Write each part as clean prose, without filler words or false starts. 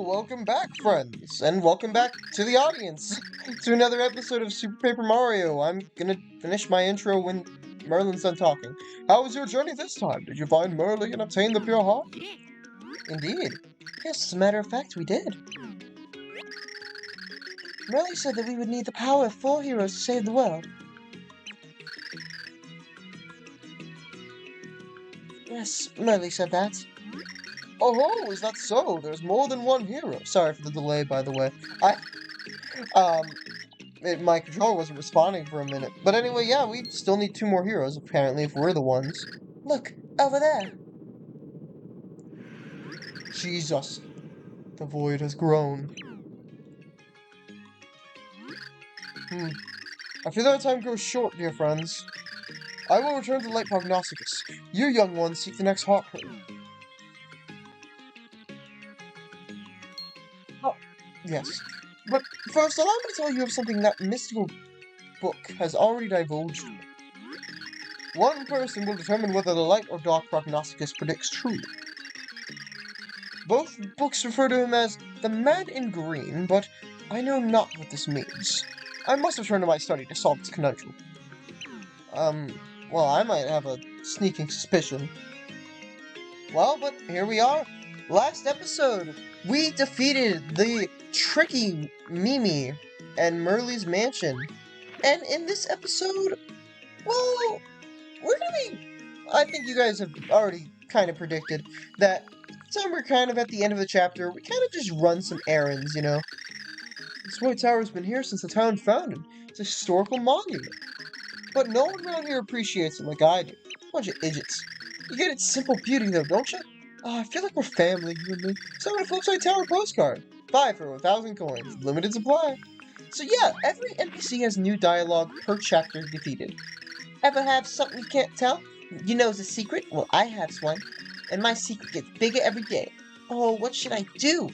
welcome back, friends, and welcome back to the audience to another episode of Super Paper Mario. I'm gonna finish my intro when Merlin's done talking. How was your journey this time? Did you find Merlin and obtain the pure heart? Indeed. Yes, as a matter of fact, we did. Merlin said that we would need the power of 4 heroes to save the world. Yes, Merlin said that. Oh, is that so? There's more than one hero. Sorry for the delay, by the way. Um, my controller wasn't responding for a minute. But anyway, yeah, we still need 2 more heroes, apparently, if we're the ones. Look, over there. Jesus. The void has grown. I fear that our time grows short, dear friends. I will return to Light Prognosticus. You young ones seek the next heart hole. Oh, yes. But first, allow me to tell you of something that mystical book has already divulged. One person will determine whether the light or dark prognosticus predicts true. Both books refer to him as the Man in Green, but I know not what this means. I must return to my study to solve this conundrum. Well, I might have a sneaking suspicion. Well, but here we are. Last episode, we defeated the tricky Mimi and Merly's mansion. And in this episode, well, we're gonna be... I think you guys have already kind of predicted that since we're kind of at the end of the chapter, we kind of just run some errands, you know? This White Tower's been here since the town founded. It's a historical monument. But no one around here appreciates it like I do. Bunch of idiots. You get its simple beauty, though, don't you? I feel like we're family, you and me. So I'm a Flipside Tower postcard. 5 for 1,000 coins. Limited supply. So yeah, every NPC has new dialogue per chapter defeated. Ever have something you can't tell? You know it's a secret? Well, I have one. And my secret gets bigger every day. Oh, what should I do?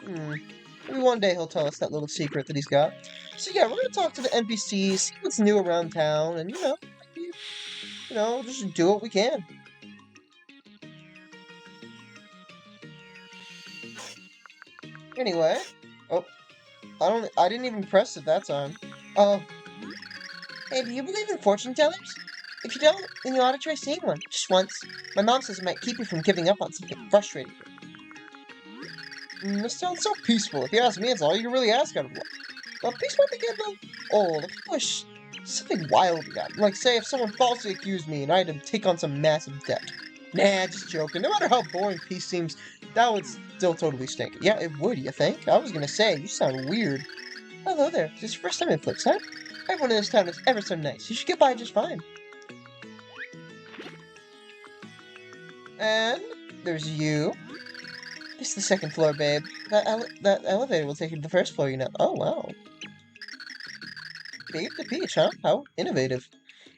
Maybe one day he'll tell us that little secret that he's got. So yeah, we're gonna talk to the NPCs, see what's new around town, and just do what we can. Anyway, oh, I didn't even press it that time. Hey, do you believe in fortune tellers? If you don't, then you ought to try seeing one, just once. My mom says it might keep you from giving up on something frustrating. This sounds so peaceful. If you ask me, it's all you can really ask out of life. But peace might be getting old. If you wish something wild would happen. Like, say, if someone falsely accused me and I had to take on some massive debt. Nah, just joking. No matter how boring peace seems, that would still totally stink. Yeah, it would, you think? I was gonna say, you sound weird. Hello there. Is this your first time in Flipside? Everyone in this town is ever so nice. You should get by just fine. And there's you. This is the 2nd floor, babe. That elevator will take you to the 1st floor, you know. Oh, wow. Babe the Peach, huh? How innovative.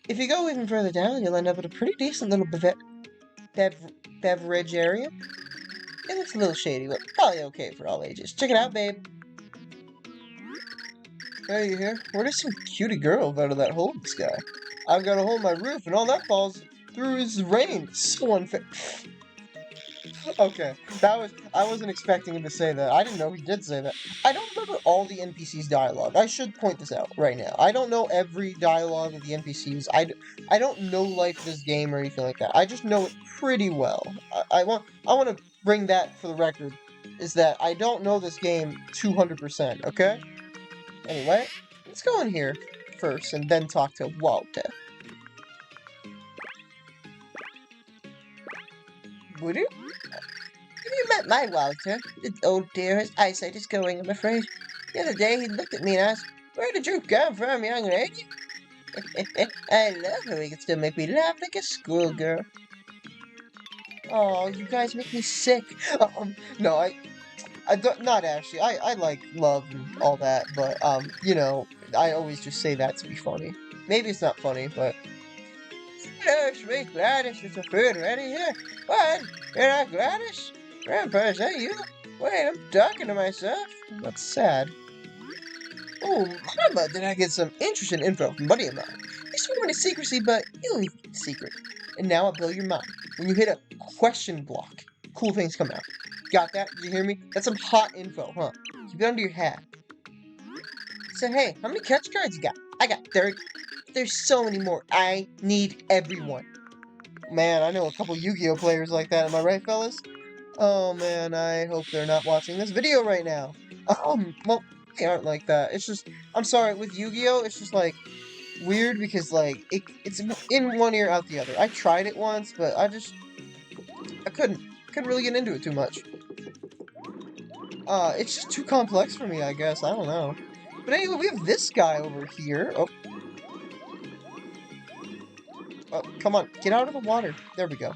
If you go even further down, you'll end up at a pretty decent little beverage area. It looks a little shady, but probably okay for all ages. Check it out, babe. Hey, you here? Where does some cutie girl out of that hole in the sky? I've got a hole in my roof, and all that falls through is rain. So unfair. Okay, I wasn't expecting him to say that. I didn't know he did say that. I don't remember all the NPCs' dialogue. I should point this out right now. I don't know every dialogue of the NPCs. I don't know life of this game or anything like that. I just know it pretty well. I want to bring that for the record, is that I don't know this game 200%, okay? Anyway, let's go in here first and then talk to Walter. Would you? Have you met my Walter? Oh dear, his eyesight is going, I'm afraid. The other day he looked at me and asked, "Where did you come from, young lady?" I love how he can still make me laugh like a schoolgirl. Oh, you guys make me sick. No, I don't, not actually. I like love and all that, but, I always just say that to be funny. Maybe it's not funny, but... Hello, sweet Gladys, is the food ready here? What? You're not Gladys? Grandpa, is that you? Wait, I'm talking to myself. That's sad. Oh, Mama, did I get some interesting info from a buddy of mine? He swore into secrecy, but he'll leave it secret. And now I'll blow your mind. When you hit a question block, cool things come out. Got that? Did you hear me? That's some hot info, huh? Keep it under your hat. So, hey, how many catch cards you got? I got 30. There's so many more. I need everyone. Man, I know a couple Yu-Gi-Oh players like that. Am I right, fellas? Oh, man, I hope they're not watching this video right now. Well, they aren't like that. It's just, I'm sorry, with Yu-Gi-Oh, it's just, like, weird because, like, it's in one ear, out the other. I tried it once, but I couldn't really get into it too much. It's just too complex for me, I guess. I don't know. But anyway, we have this guy over here. Oh, come on, get out of the water. There we go.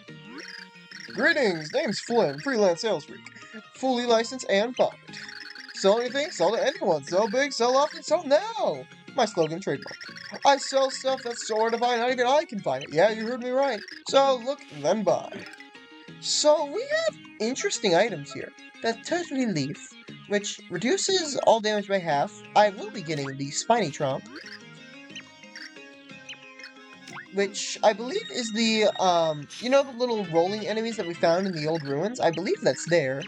Greetings, name's Flynn, freelance sales freak. Fully licensed and bonded. Sell anything, sell to anyone. Sell big, sell often, sell now. My slogan, trademark. I sell stuff that's so hard to find, not even I can find it. Yeah, you heard me right. So look, then buy. So we have interesting items here. The Totally Leaf, which reduces all damage by half. I will be getting the Spiny Tromp, which I believe is the, you know the little rolling enemies that we found in the old ruins? I believe that's there.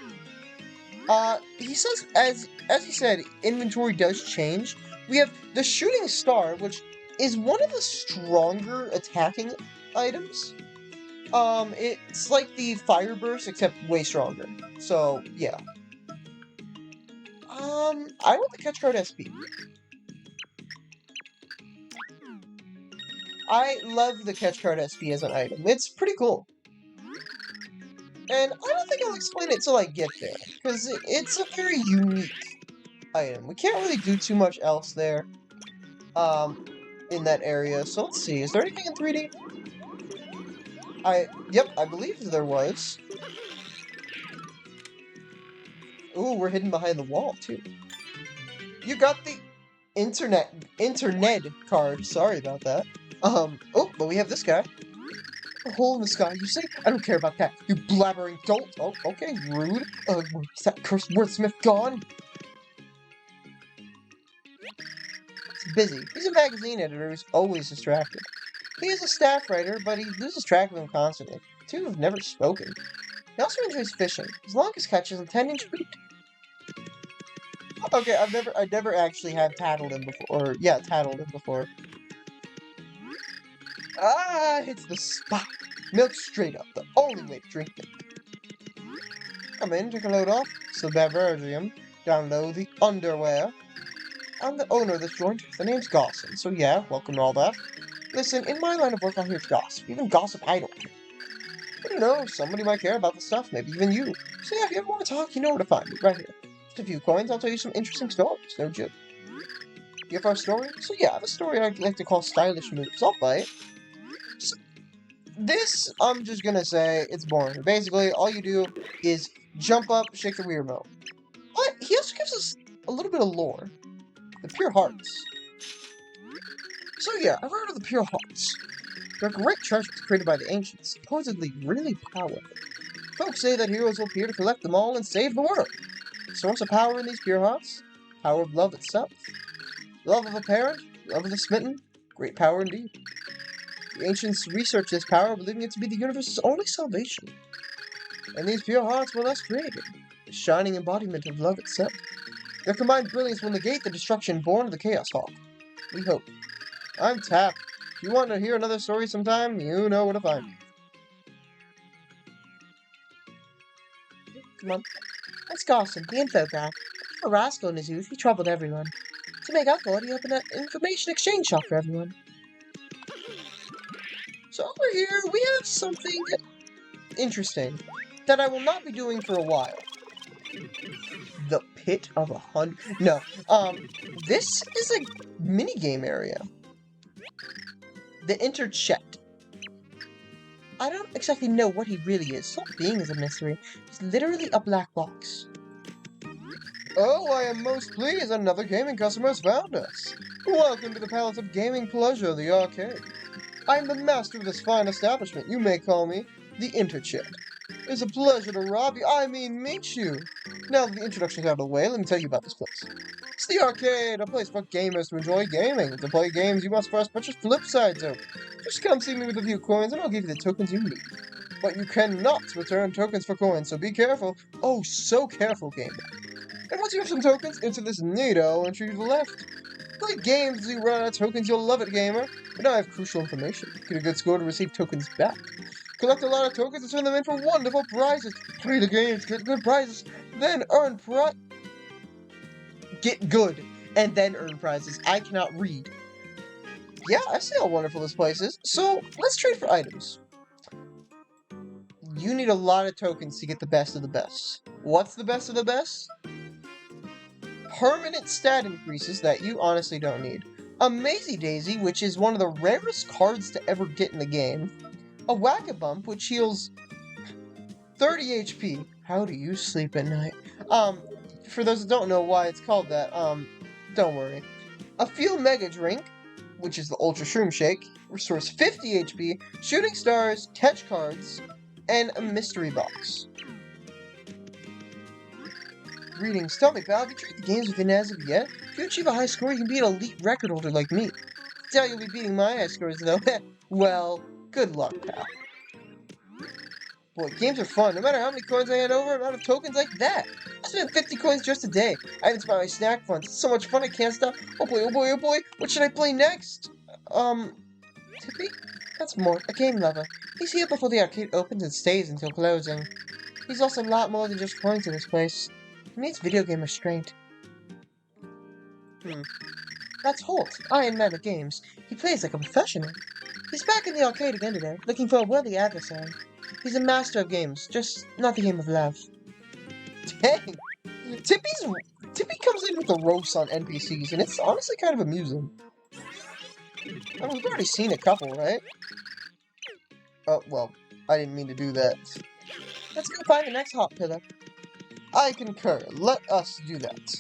He says, as he said, inventory does change. We have the Shooting Star, which is one of the stronger attacking items. It's like the Fire Burst, except way stronger. So, yeah. I want the Catch Card SP. I love the Catch Card SP as an item. It's pretty cool. And I don't think I'll explain it till I get there, because it's a very unique item. We can't really do too much else there, in that area. So let's see, is there anything in 3D? Yep, I believe there was. Ooh, we're hidden behind the wall, too. You got the internet card. Sorry about that. Oh, but we have this guy. A hole in the sky, you say? I don't care about that, you blabbering dolt. Oh, okay, rude. Is that cursed wordsmith gone? He's busy. He's a magazine editor who's always distracted. He is a staff writer, but he loses track of him constantly. The two have never spoken. He also enjoys fishing. His longest catch is a 10-inch boot. Okay, I've never actually had tattled him before, or, yeah, tattled him before. Ah, it's the spot. Milk straight up, the only way to drink it. Come in, take a load off. It's the Bavarium. Down low, the underwear. I'm the owner of this joint. The name's Gossin, so yeah, welcome to all that. Listen, in my line of work, I'm here to gossip. Even gossip, I don't care. But you know, somebody might care about the stuff, maybe even you. So yeah, if you ever want to talk, you know where to find me, right here. Just a few coins, I'll tell you some interesting stories, no joke. You have our story? So yeah, I have a story I'd like to call Stylish Moves. I'll buy it. So, this, I'm just gonna say, it's boring. Basically, all you do is jump up, shake the Wii remote. But he also gives us a little bit of lore. The Pure Hearts. So yeah, I've heard of the Pure Hearts. They're great treasures created by the ancients, supposedly really powerful. Folks say that heroes will appear to collect them all and save the world. The source of power in these Pure Hearts? Power of love itself. Love of a parent, love of the smitten, great power indeed. The ancients researched this power, believing it to be the universe's only salvation. And these Pure Hearts were thus created, a shining embodiment of love itself. Their combined brilliance will negate the destruction born of the Chaos Hawk. We hope. I'm Tap. If you want to hear another story sometime, you know where to find me. Come on. That's Gossin, the info guy. A rascal in his youth, he troubled everyone. To make up for it, he opened an information exchange shop for everyone. So over here, we have something interesting that I will not be doing for a while. The Pit of 100... No, this is a minigame area. The Interchet. I don't exactly know what he really is. Stop being is a mystery. He's literally a black box. Oh, I am most pleased another gaming customer has found us. Welcome to the Palace of Gaming Pleasure, the arcade. I am the master of this fine establishment. You may call me the Interchet. It's a pleasure to meet you. Now that the introduction's out of the way, let me tell you about this place. It's the arcade, a place for gamers to enjoy gaming. To play games, you must first purchase Flipside. So just come see me with a few coins, and I'll give you the tokens you need. but you cannot return tokens for coins, so be careful. Oh, so careful, game. And once you have some tokens, enter this neato entry to the left. Play games until you run out of tokens, you'll love it, gamer. But now I have crucial information. Get a good score to receive tokens back. Collect a lot of tokens and turn them in for wonderful prizes. Play the games, get good prizes, then earn Get good, and then earn prizes. I cannot read. Yeah, I see how wonderful this place is. So, let's trade for items. You need a lot of tokens to get the best of the best. What's the best of the best? Permanent stat increases that you honestly don't need. A Mazy Daisy, which is one of the rarest cards to ever get in the game. A Whack-A-Bump, which heals 30 HP. How do you sleep at night? For those that don't know why it's called that, don't worry. A Fuel Mega Drink, which is the Ultra Shroom Shake, restores 50 HP, Shooting Stars, Catch Cards, and a Mystery Box. Greetings, tell me, pal, have you tried the games within as of yet? If you achieve a high score, you can be an elite record holder like me. Doubt you'll be beating my high scores, though. Well, good luck, pal. Boy, games are fun. No matter how many coins I hand over, I'm out of tokens like that. I spent 50 coins just a day. I haven't spent my snack funds. It's so much fun, I can't stop. Oh boy, oh boy, oh boy. What should I play next? Tippy? That's Mort, a game lover. He's here before the arcade opens and stays until closing. He's also a lot more than just coins in this place. He needs video game restraint. That's Holt, Iron Man of Games. He plays like a professional. He's back in the arcade again today, looking for a worthy adversary. He's a master of games, just not the game of love. Dang! Tippy comes in with the roast on NPCs, and it's honestly kind of amusing. I mean, we've already seen a couple, right? Oh, well, I didn't mean to do that. Let's go find the next hot pillar. I concur. Let us do that.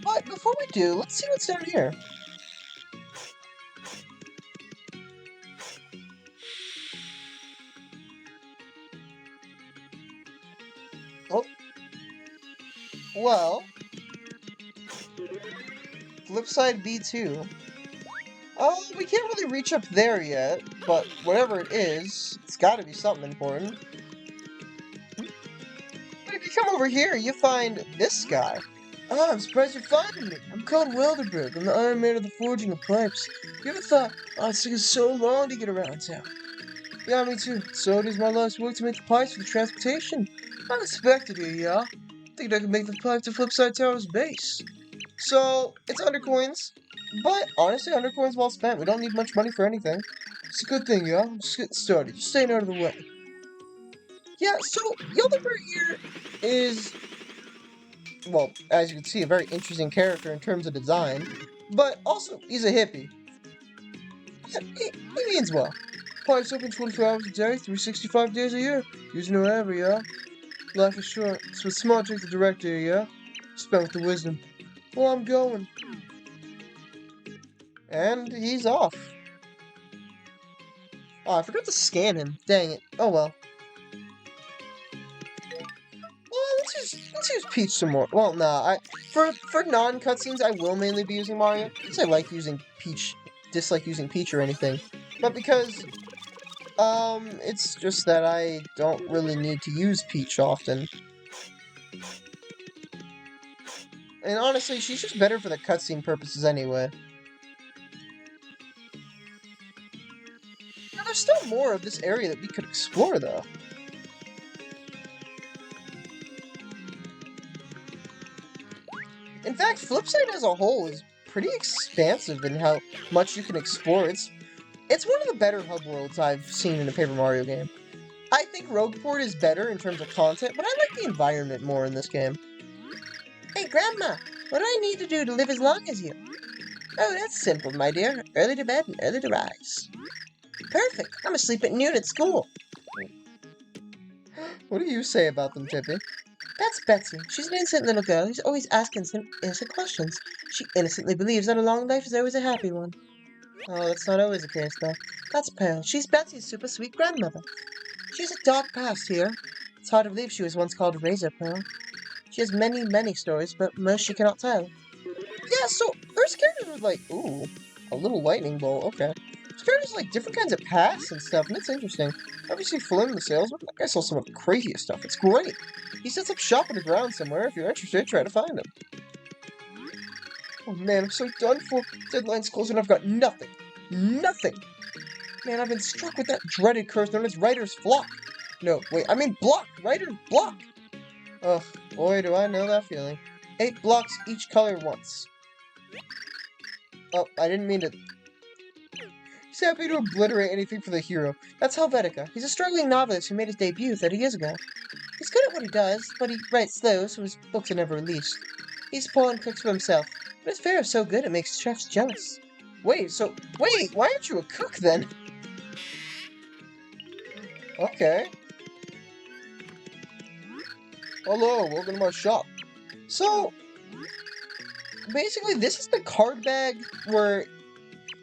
But before we do, let's see what's down here. Oh. Well. Flipside B2. Oh, we can't really reach up there yet, but whatever it is, it's gotta be something important. But if you come over here, you find this guy. Oh, I'm surprised you're finding me. I'm called Wilderberg. I'm the Iron Man of the forging of pipes. You ever thought, oh, it's taking so long to get around town? Yeah, me too. So it is my life's work to make the pipes for the transportation. Unexpected here, yeah? Thinking I could make the pipe to Flipside Tower's base. So, it's Undercoins, but honestly, Undercoins well spent. We don't need much money for anything. It's a good thing, yeah? I'm just getting started. Just staying out of the way. Yeah, so, Yelderberg here is, well, as you can see, a very interesting character in terms of design, but also, he's a hippie. He means well. Pipes open 24 hours a day, 365 days a year. Using it wherever, yeah? Life is short, so it's smart to take the direct here, yeah? Spent with the wisdom. Well, I'm going. And he's off. Oh, I forgot to scan him. Dang it. Oh well. Well, let's use Peach some more. Well, nah. For non-cutscenes, I will mainly be using Mario because I like using Peach, dislike using Peach or anything. But because it's just that I don't really need to use Peach often. And honestly, she's just better for the cutscene purposes anyway. Now, there's still more of this area that we could explore, though. In fact, Flipside as a whole is pretty expansive in how much you can explore. It's one of the better hub worlds I've seen in a Paper Mario game. I think Rogueport is better in terms of content, but I like the environment more in this game. Hey, Grandma, what do I need to do to live as long as you? Oh, that's simple, my dear. Early to bed and early to rise. Perfect. I'm asleep at noon at school. What do you say about them, Tippy? That's Betsy. She's an innocent little girl who's always asking innocent questions. She innocently believes that a long life is always a happy one. Oh, that's not always the case, though. That's Pearl. She's Betsy's super sweet grandmother. She has a dark past here. It's hard to believe she was once called a Razor Pearl. She has many, many stories, but most she cannot tell. Yeah, so Earth's characters were like, ooh. A little lightning bolt, okay. This character's like different kinds of paths and stuff, and it's interesting. Obviously, Flim the salesman, that guy sells some of the craziest stuff. It's great. He sets up shop on the ground somewhere. If you're interested, try to find him. Oh man, I'm so done for. Deadline's closing and I've got nothing. Nothing! Man, I've been struck with that dreaded curse known as Writer's Flock. No, wait, I mean block! Writer's Block! Ugh, boy, do I know that feeling. 8 blocks each color once. Oh, I didn't mean to. He's happy to obliterate anything for the hero. That's Helvetica. He's a struggling novelist who made his debut 30 years ago. He's good at what he does, but he writes slow, so his books are never released. He's poor and cooks for himself, but his fare is so good it makes chefs jealous. Wait, why aren't you a cook then? Okay. Hello, welcome to my shop. So, basically this is the card bag where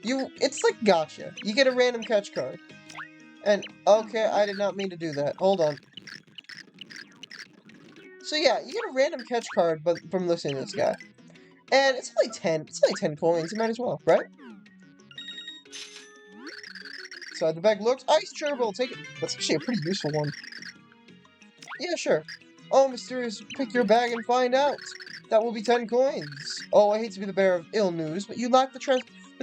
it's like gotcha. You get a random catch card. And, okay, I did not mean to do that. Hold on. So yeah, you get a random catch card but from listening to this guy. And it's only 10 coins, you might as well, right? Inside the bag looks ice gerbil, take it. That's actually a pretty useful one. Yeah, sure. Oh, mysterious, pick your bag and find out. That will be 10 coins. Oh, I hate to be the bearer of ill news, but you lack the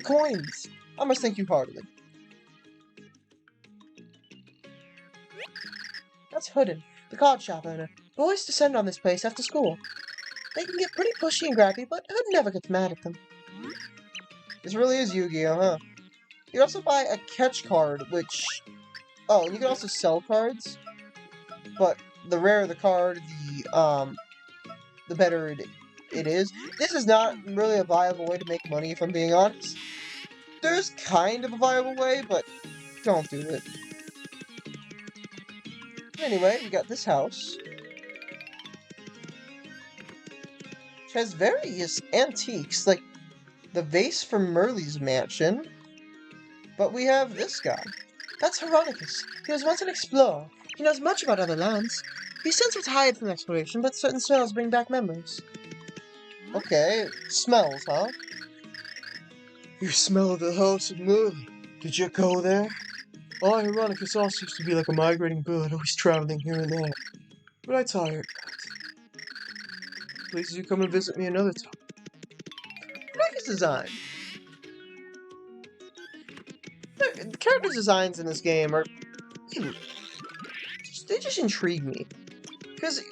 coins. I must thank you heartily. That's Hoodin, the card shop owner. Boys descend on this place after school. They can get pretty pushy and grabby, but Hood never gets mad at them. This really is Yu-Gi-Oh, huh? You can also buy a catch card, which... Oh, and you can also sell cards. But the rarer the card, the better it is. This is not really a viable way to make money, if I'm being honest. There's kind of a viable way, but don't do it. Anyway, we got this house. Which has various antiques, like the vase from Merle's mansion. But we have this guy. That's Heronicus. He was once an explorer. He knows much about other lands. He's since retired from exploration, but certain smells bring back memories. Okay, smells, huh? You smell the house of Merle. Did you go there? Oh, Heronicus also used to be like a migrating bird, always traveling here and there. But I tired. Please you come and visit me another time. I like his design. The character designs in this game are... They just intrigue me. Because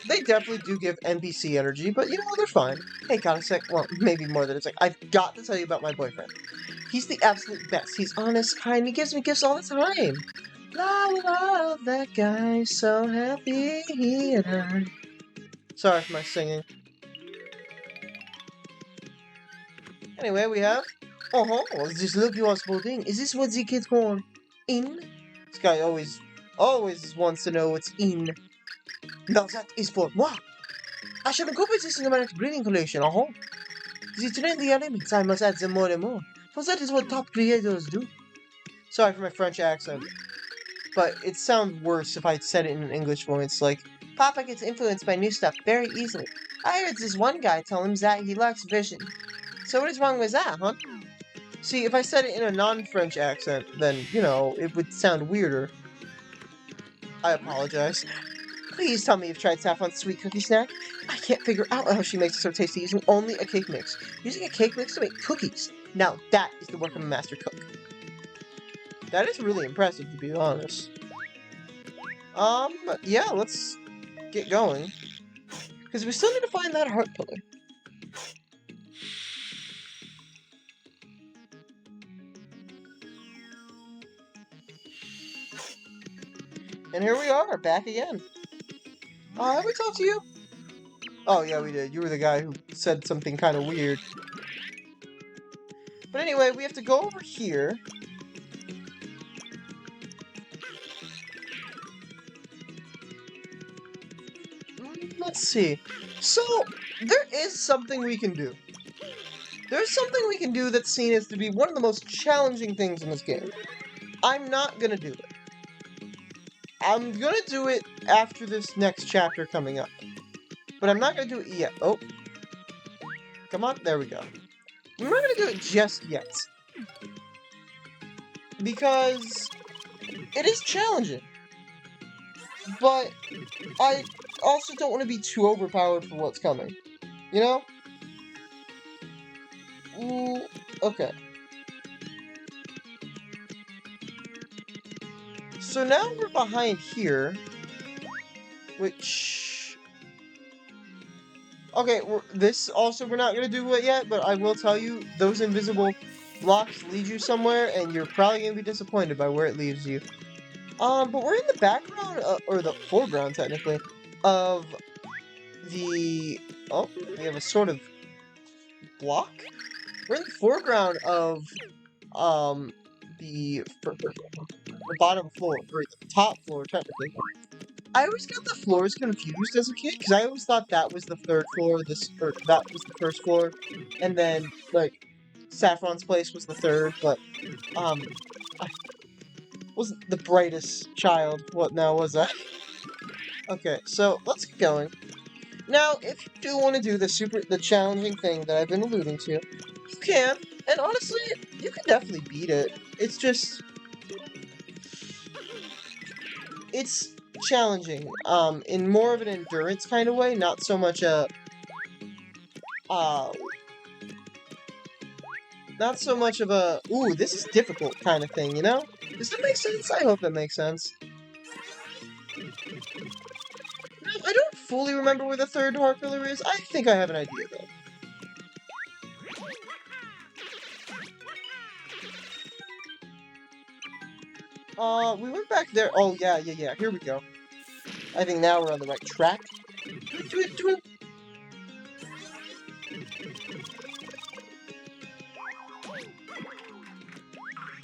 they definitely do give NPC energy, but you know, they're fine. Hey, got a sec? Well, maybe more than a sec. I've got to tell you about my boyfriend. He's the absolute best. He's honest, kind, he gives me gifts all the time. La la la, that guy's so happy, he and I. Sorry for my singing. Anyway, we have... this look you are sporting. Is this what the kids call in? This guy always wants to know what's in. Now that is for moi. I shall incorporate this into my next breeding collection. The train the elements, I must add them more and more. For that is what top creators do. Sorry for my French accent. But it sounds worse if I said it in an English voice, like, Papa gets influenced by new stuff very easily. I heard this one guy tell him that he lacks vision. So what is wrong with that, huh? See, if I said it in a non-French accent, then, you know, it would sound weirder. I apologize. Please tell me you've tried Saffron's sweet cookie snack. I can't figure out how she makes it so tasty using only a cake mix. Using a cake mix to make cookies. Now that is the work of a master cook. That is really impressive, to be honest. Yeah, let's get going. Because we still need to find that heart pillar. And here we are, back again. Have we talked to you? Oh, yeah, we did. You were the guy who said something kind of weird. But anyway, we have to go over here. Let's see. So, there is something we can do. There's something we can do that's seen as to be one of the most challenging things in this game. I'm not gonna do it. I'm gonna do it after this next chapter coming up. But I'm not gonna do it yet. Oh. Come on, there we go. I'm not gonna do it just yet. because it is challenging. But I also don't want to be too overpowered for what's coming. You know? Ooh, okay. So now we're behind here, which... Okay, we're not going to do it yet, but I will tell you, those invisible blocks lead you somewhere, and you're probably going to be disappointed by where it leads you. But we're in the background, or the foreground, technically, of the... Oh, we have a sort of block? We're in the foreground of, the bottom floor, or the top floor, technically. I always got the floors confused as a kid, because I always thought that was the third floor, or that was the first floor, and then, like, Saffron's place was the third, but, I wasn't the brightest child. What now was I? Okay, so, let's get going. Now, if you do want to do the challenging thing that I've been alluding to, you can, and honestly, you can definitely beat it. It's just... It's challenging, in more of an endurance kind of way, not so much not so much of a, ooh, this is difficult kind of thing, you know? Does that make sense? I hope that makes sense. I don't fully remember where the third heart pillar is. I think I have an idea, though. We went back there. Oh, yeah. Here we go. I think now we're on the right track. Do it.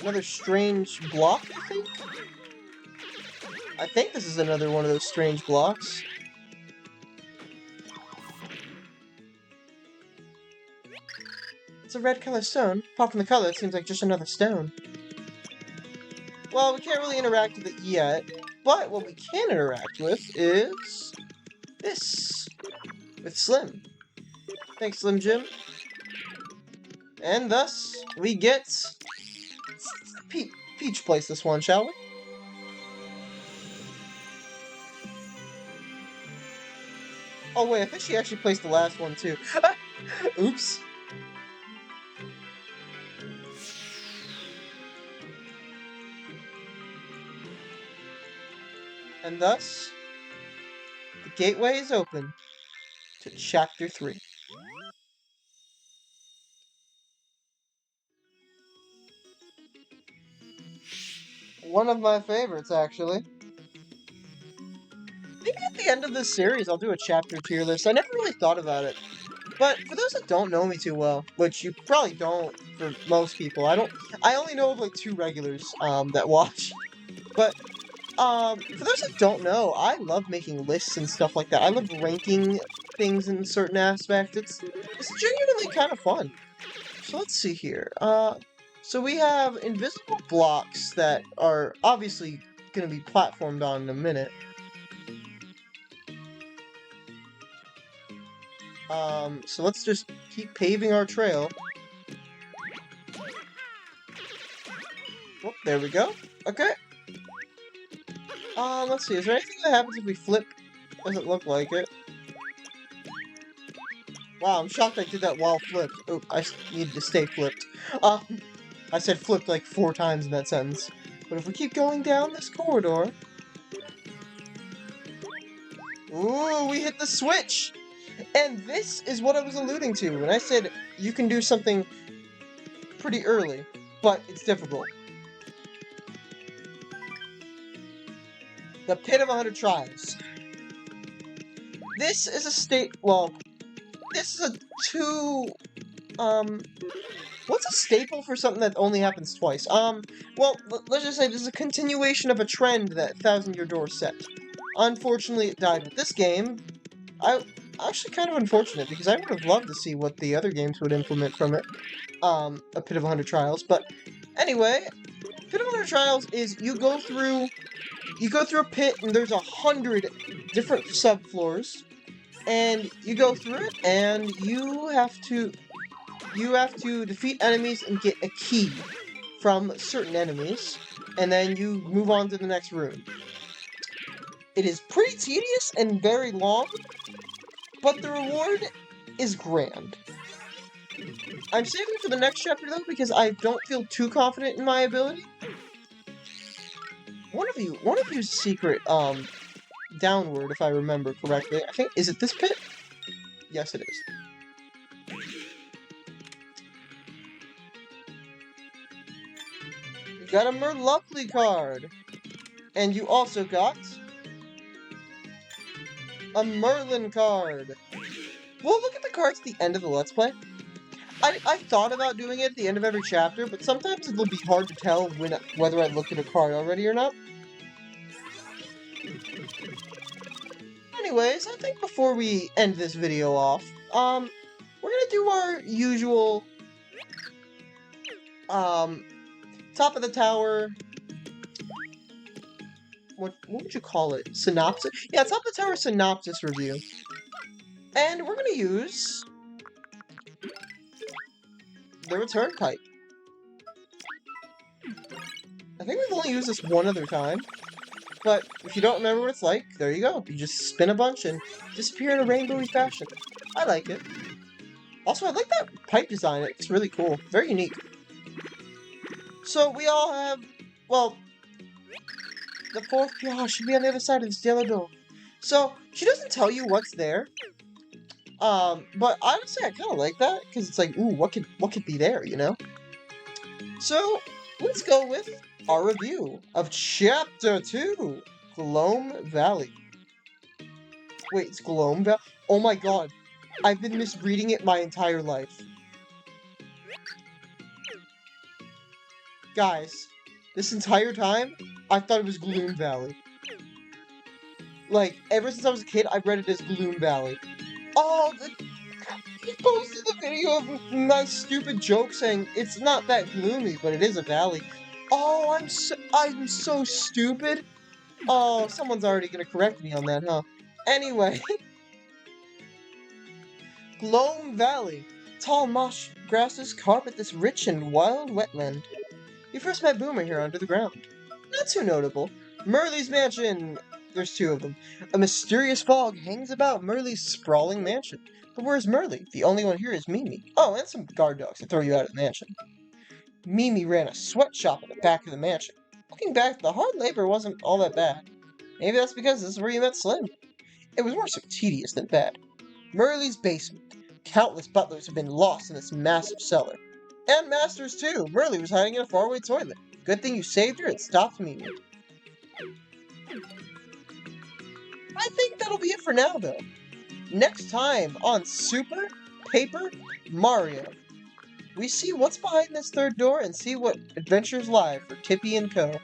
Another strange block, I think? I think this is another one of those strange blocks. It's a red color stone. Apart from the color, it seems like just another stone. Well, we can't really interact with it yet, but what we can interact with is... this. With Slim. Thanks, Slim Jim. And thus, we get... Peach place this one, shall we? Oh wait, I think she actually placed the last one too. Oops. And thus, the gateway is open to Chapter 3. One of my favorites, actually. Maybe at the end of this series, I'll do a chapter tier list. I never really thought about it. But for those that don't know me too well, which you probably don't for most people, I only know of like 2 regulars, that watch. But, for those that don't know, I love making lists and stuff like that. I love ranking things in certain aspects. It's genuinely kind of fun. So let's see here. So we have invisible blocks that are obviously going to be platformed on in a minute. So let's just keep paving our trail. Oh, there we go. Okay. Let's see. Is there anything that happens if we flip? Doesn't look like it. Wow, I'm shocked I did that while flipped. Oh, I needed to stay flipped. I said flipped like 4 times in that sentence. But if we keep going down this corridor... Ooh, we hit the switch! And this is what I was alluding to when I said you can do something pretty early, but it's difficult. The Pit of 100 Trials. This is a this is a what's a staple for something that only happens twice? Well, let's just say this is a continuation of a trend that Thousand Year Door set. Unfortunately, it died with this game. Actually kind of unfortunate, because I would have loved to see what the other games would implement from it. A Pit of 100 Trials, but anyway, Pit of 100 Trials is you go through a pit and there's 100 different subfloors, and you go through it and you have to defeat enemies and get a key from certain enemies, and then you move on to the next room. It is pretty tedious and very long, but the reward is grand. I'm saving for the next chapter though because I don't feel too confident in my ability. One of you's secret downward, if I remember correctly. I think, is it this pit? Yes, it is. You got a Merluckly card, and you also got a Merlin card. We'll look at the cards at the end of the Let's Play. I thought about doing it at the end of every chapter, but sometimes it'll be hard to tell whether I looked at a card already or not. Anyways, I think before we end this video off, we're gonna do our usual, top of the tower, what would you call it? Synopsis? Yeah, top of the tower synopsis review. And we're gonna use the return pipe. I think we've only used this one other time, but if you don't remember what it's like, there you go. You just spin a bunch and disappear in a rainbowy fashion. I like it. Also, I like that pipe design. It's really cool. Very unique. So, we all have, well, the fourth PR should be on the other side of this yellow door. So, she doesn't tell you what's there. But honestly, I kind of like that, because it's like, ooh, what could be there, you know? So, let's go with our review of Chapter 2, Gloam Valley. Wait, it's Gloam Valley? Oh my god, I've been misreading it my entire life. Guys, this entire time, I thought it was Gloom Valley. Like, ever since I was a kid, I've read it as Gloom Valley. Oh, he posted the video of my stupid joke saying it's not that gloomy, but it is a valley. Oh, I'm so stupid. Oh, someone's already gonna correct me on that, huh? Anyway. Gloam Valley. Tall marsh grasses carpet this rich and wild wetland. You first met Boomer here under the ground. Not too notable. Merly's mansion. There's two of them. A mysterious fog hangs about Merly's sprawling mansion. But where's Merly? The only one here is Mimi. Oh, and some guard dogs to throw you out of the mansion. Mimi ran a sweatshop at the back of the mansion. Looking back, the hard labor wasn't all that bad. Maybe that's because this is where you met Slim. It was more so tedious than bad. Merly's basement. Countless butlers have been lost in this massive cellar. And masters too! Merly was hiding in a faraway toilet. Good thing you saved her and stopped Mimi. I think that'll be it for now, though. Next time on Super Paper Mario, we see what's behind this third door and see what adventures lie for Tippy and Co.